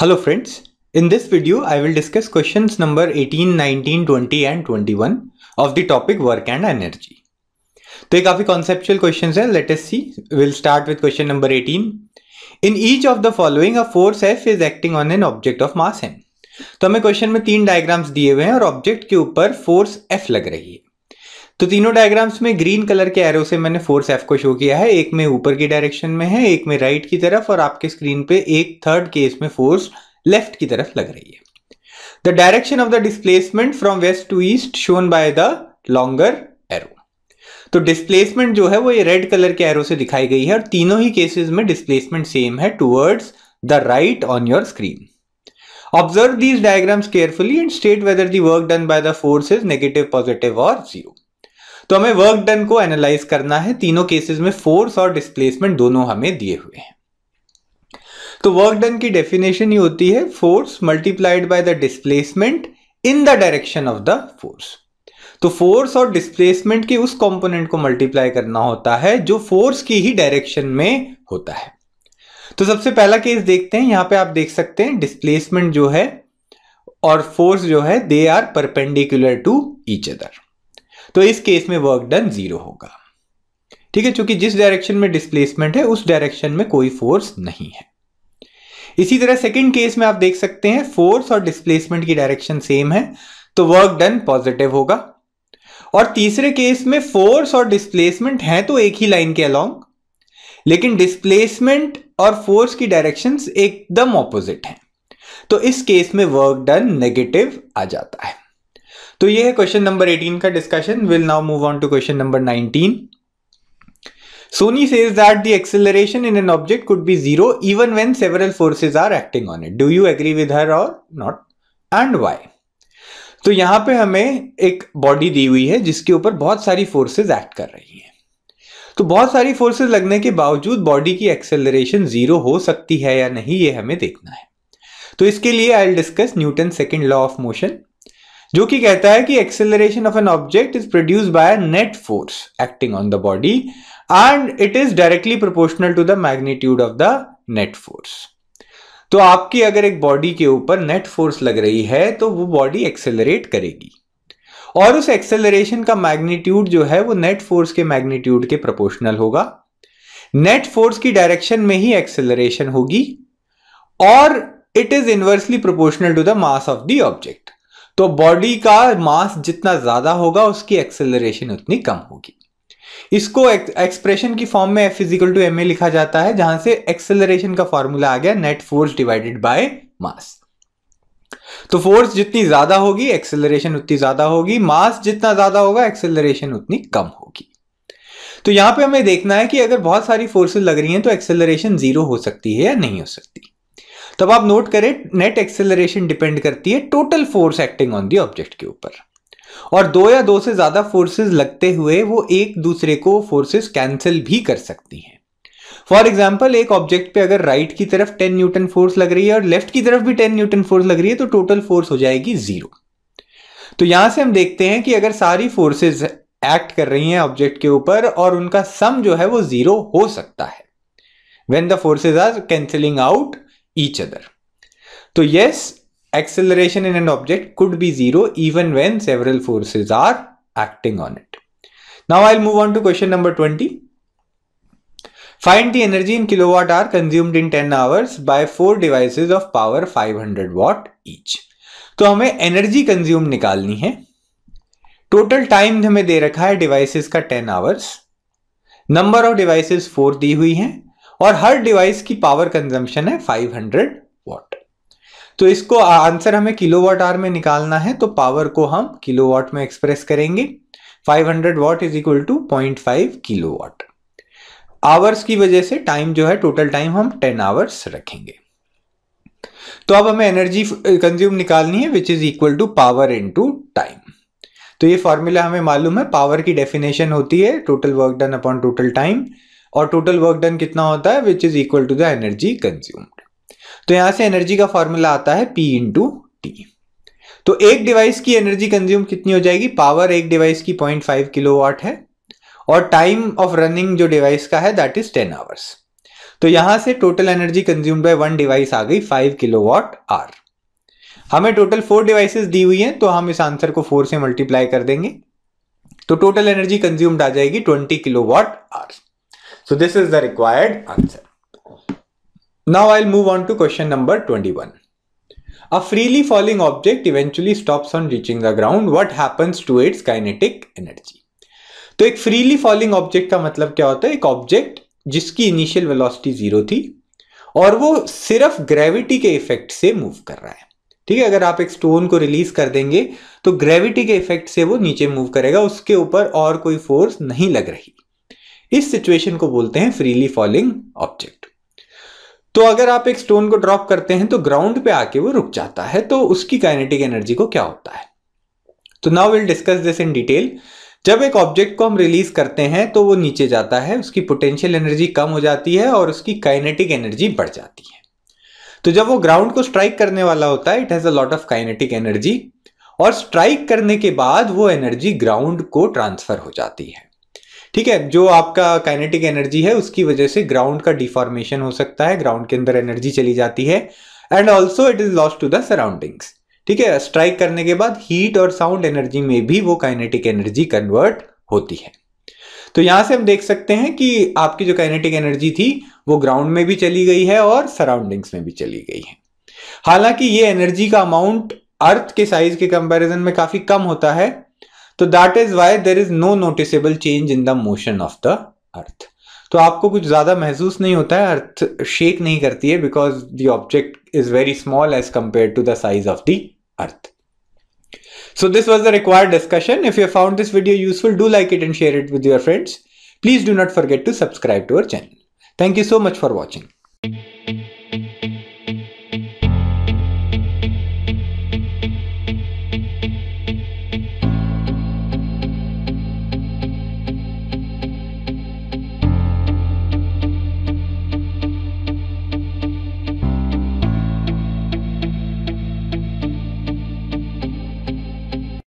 Hello friends, in this video I will discuss questions number 18, 19, 20 and 21 of the topic work and energy. तो ये काफी conceptual questions है. Let us see. We'll start with question number 18. In each of the following a force F is acting on an object of mass m. तो हमें question में तीन diagrams दिए हुए हैं और ऑब्जेक्ट के ऊपर फोर्स F लग रही है. तो तीनों डायग्राम्स में ग्रीन कलर के एरो से मैंने फोर्स F को शो किया है. एक में ऊपर की डायरेक्शन में है, एक में राइट की तरफ और आपके स्क्रीन पे एक थर्ड केस में फोर्स लेफ्ट की तरफ लग रही है. The direction of the displacement from west to east shown by the longer arrow. तो डिस्प्लेसमेंट जो है वो ये रेड कलर के एरो से दिखाई गई है और तीनों ही केसेस में डिस्प्लेसमेंट सेम है towards the right on your screen. Observe these diagrams carefully and state whether the work done by the force is negative, positive और जीरो. तो हमें वर्क डन को एनालाइज करना है. तीनों केसेस में फोर्स और डिस्प्लेसमेंट दोनों हमें दिए हुए हैं. तो वर्क डन की डेफिनेशन ही होती है force multiplied by the displacement in the direction of the force. तो फोर्स और डिस्प्लेसमेंट के उस कंपोनेंट को मल्टीप्लाई करना होता है जो फोर्स की ही डायरेक्शन में होता है. तो सबसे पहला केस देखते हैं. यहां पे आप देख सकते हैं डिस्प्लेसमेंट जो है और फोर्स जो है they are perpendicular to each other. तो इस केस में वर्क डन जीरो होगा. ठीक है, क्योंकि जिस डायरेक्शन में डिस्प्लेसमेंट है उस डायरेक्शन में कोई फोर्स नहीं है. इसी तरह सेकंड केस में आप देख सकते हैं फोर्स और डिस्प्लेसमेंट की डायरेक्शन सेम है तो वर्क डन पॉजिटिव होगा. और तीसरे केस में फोर्स और डिस्प्लेसमेंट हैं तो एक ही लाइन के अलोंग, लेकिन डिस्प्लेसमेंट और फोर्स की डायरेक्शंस एकदम ऑपोजिट हैं. तो इस केस में वर्क डन नेगेटिव आ जाता है. तो यह है क्वेश्चन नंबर 18 का discussion. Will now move on to question number 19. Sony says that the acceleration in an object could be zero even when several forces are acting on it. Do you agree with her or not? And why? तो यहां पे हमें एक body दी हुई है जिसके ऊपर बहुत सारी फोर्सेस एक्ट कर रही हैं. तो बहुत सारी फोर्सेस लगने के बावजूद बॉडी की एक्सेलरेशन जीरो हो सकती है या नहीं, ये हमें देखना है. तो इसके लिए I will discuss Newton second law of motion, जो कि कहता है कि acceleration of an object is produced by net force acting on the body and it is directly proportional to the magnitude of the net force. तो आपकी अगर एक body के ऊपर नेट फोर्स लग रही है तो वो बॉडी एक्सेलरेट करेगी और उस एक्सेलरेशन का मैग्नीट्यूड जो है वो नेट फोर्स के मैग्नीट्यूड के प्रोपोर्शनल होगा. नेट फोर्स की डायरेक्शन में ही एक्सेलरेशन होगी और it is inversely proportional to the mass of the object. तो बॉडी का मास जितना ज्यादा होगा उसकी एक्सेलरेशन उतनी कम होगी. इसको एक्सप्रेशन की फॉर्म में F इक्वल टू ma लिखा जाता है, जहां से एक्सेलरेशन का फॉर्मूला आ गया net force divided by mass. तो फोर्स जितनी ज्यादा होगी एक्सेलरेशन उतनी ज्यादा होगी, मास जितना ज्यादा होगा एक्सेलरेशन उतनी कम होगी. तो यहां पे हमें देखना है कि अगर बहुत सारी फोर्सेस लग रही हैं तो एक्सेलरेशन जीरो हो सकती है या नहीं हो सकती. तब आप नोट करें नेट एक्सेलरेशन डिपेंड करती है total force acting on the object के ऊपर, और दो या दो से ज्यादा फोर्सेस लगते हुए वो एक दूसरे को फोर्सेस कैंसिल भी कर सकती हैं. फॉर एग्जांपल एक ऑब्जेक्ट पे अगर राइट की तरफ 10 न्यूटन फोर्स लग रही है और लेफ्ट की तरफ भी 10 न्यूटन फोर्स लग रही है तो टोटल फोर्स हो जाएगी जीरो. तो यहां से हम देखते हैं कि अगर सारी फोर्सेस एक्ट कर रही हैं ऑब्जेक्ट के ऊपर और उनका सम जो है वो जीरो हो सकता है when the forces are cancelling out each other. तो yes, acceleration in an object could be zero even when several forces are acting on it. Now I'll move on to question number 20. Find the energy in kilowatt hour consumed in 10 hours by 4 devices of power 500 watt each. तो हमें energy consume निकालनी है. Total time हमें दे रखा है devices का 10 hours. Number of devices 4 दी हुई हैं और हर डिवाइस की पावर कंजम्पशन है 500 वाट. तो इसको आंसर हमें किलोवाट आवर में निकालना है तो पावर को हम किलोवाट में एक्सप्रेस करेंगे. 500 watt is equal to 0.5 kilowatt. Hours की वजह से टाइम जो है टोटल टाइम हम 10 आवर्स रखेंगे. तो अब हमें एनर्जी कंज्यूम निकालनी है which is equal to power into time. तो ये फॉर्मूला हमें मालूम है. पावर की डेफिनेशन होती है total work done upon total time और टोटल वर्क डन कितना होता है which is equal to the energy consumed. तो यहां से एनर्जी का फॉर्मूला आता है P इंटू टी. तो एक डिवाइस की एनर्जी कंज्यूम कितनी हो जाएगी? पावर एक डिवाइस की 0.5 किलोवाट है और टाइम ऑफ रनिंग जो डिवाइस का है दैट इज 10 आवर्स. तो यहां से total energy consumed by one device आ गई 5 किलोवाट आवर। हमें टोटल 4 डिवाइसेस दी हुई हैं, तो हम इस आंसर को 4 से मल्टीप्लाई कर देंगे, तो टोटल एनर्जी कंज्यूम्ड आ जाएगी 20 kilowatt hour. So this is the required answer. Now I will move on to question number 21। A freely falling object eventually stops on reaching the ground. What happens to its kinetic energy? तो एक freely falling object का मतलब क्या होता है? एक object जिसकी initial velocity 0 थी और वो सिर्फ ग्रेविटी के इफेक्ट से मूव कर रहा है। ठीक है, अगर आप एक स्टोन को रिलीज कर देंगे तो ग्रेविटी के इफेक्ट से वो नीचे मूव करेगा, उसके ऊपर और कोई फोर्स नहीं लग रही। इस सिचुएशन को बोलते हैं फ्रीली फॉलिंग ऑब्जेक्ट। तो अगर आप एक स्टोन को ड्रॉप करते हैं तो ग्राउंड पे आके वो रुक जाता है, तो उसकी काइनेटिक एनर्जी को क्या होता है? तो now will discuss this in detail. जब एक ऑब्जेक्ट को हम रिलीज करते हैं तो वो नीचे जाता है, उसकी पोटेंशियल एनर्जी कम हो जाती है और उसकी काइनेटिक एनर्जी बढ़ जाती है। तो जब वो ग्राउंड को स्ट्राइक करने वाला होता है, it has a lot of kinetic energy, और स्ट्राइक करने के बाद वो एनर्जी ग्राउंड को ट्रांसफर हो जाती है। ठीक है, जो आपका काइनेटिक एनर्जी है उसकी वजह से ग्राउंड का डिफॉर्मेशन हो सकता है, ग्राउंड के अंदर एनर्जी चली जाती है, and also it is lost to the surroundings. ठीक है, स्ट्राइक करने के बाद हीट और साउंड एनर्जी में भी वो काइनेटिक एनर्जी कन्वर्ट होती है। तो यहां से हम देख सकते हैं कि आपकी जो काइनेटिक एनर्जी थी वो ग्राउंड में भी चली गई है और सराउंडिंग्स में भी चली गई है। हालांकि ये एनर्जी का अमाउंट अर्थ के साइज के कंपैरिजन में काफी कम होता है, तो that is why there is no noticeable change in the motion of the earth. तो आपको कुछ ज्यादा महसूस नहीं होता है, अर्थ शेक नहीं करती है, because the object is very small as compare to the size of the earth. So this was the required discussion. If you found this video useful, do like it and share it with your friends. Please do not forget to subscribe to our channel. Thank you so much for watching.